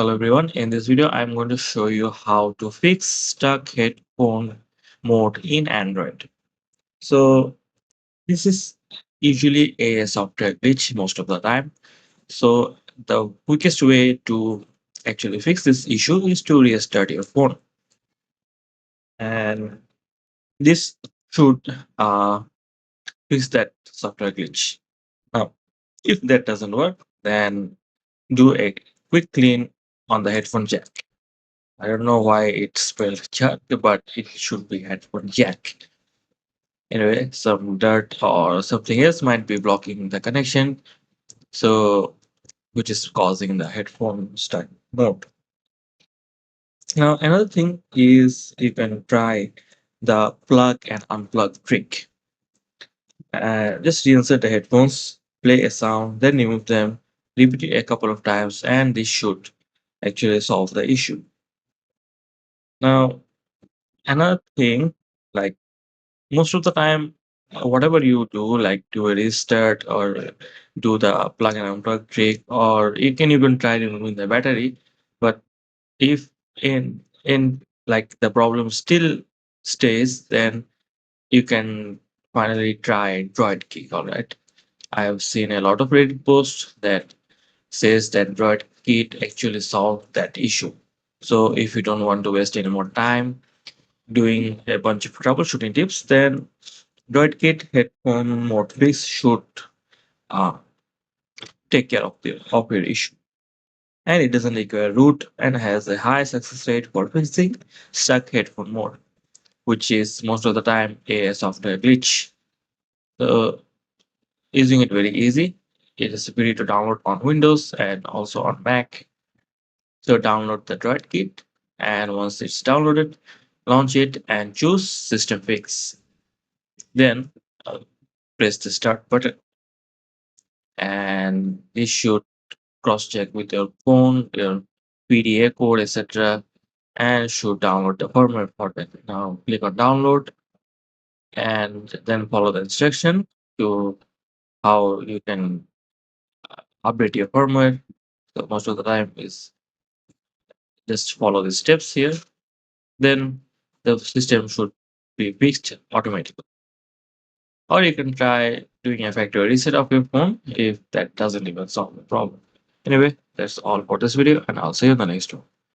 Hello everyone, in this video I'm going to show you how to fix stuck headphone mode in Android. So this is usually a software glitch most of the time. So the quickest way to actually fix this issue is to restart your phone. And this should fix that software glitch. Now, if that doesn't work, then do a quick clean on the headphone jack. I don't know why it's spelled jack, but it should be headphone jack. Anyway, some dirt or something else might be blocking the connection, so which is causing the headphone stuck mode. Now, another thing is you can try the plug and unplug trick. Just reinsert the headphones, play a sound, then remove them, repeat it a couple of times, and this should actually solve the issue. Now, another thing, like most of the time whatever you do, like do a restart or do the plug and unplug trick, or you can even try removing the battery. But if in like the problem still stays, then you can finally try droid key. All right, I have seen a lot of Reddit posts that says that droid kit actually solved that issue. So if you don't want to waste any more time doing a bunch of troubleshooting tips, then DroidKit headphone mode fix should uh, take care of your issue. And it doesn't require root and has a high success rate for fixing stuck headphone mode, which is most of the time a software glitch. So using it very easy. It is free to download on Windows and also on Mac. So download the DroidKit, and once it's downloaded, launch it and choose System Fix. Then uh, press the start button, and this should cross-check with your phone, your PDA code, etc., and should download the firmware for that. Now click on download and then follow the instruction to how you can update your firmware. So most of the time is just follow the steps here. Then the system should be fixed automatically. Or you can try doing a factory reset of your phone if that doesn't even solve the problem. Anyway, that's all for this video, and I'll see you in the next one.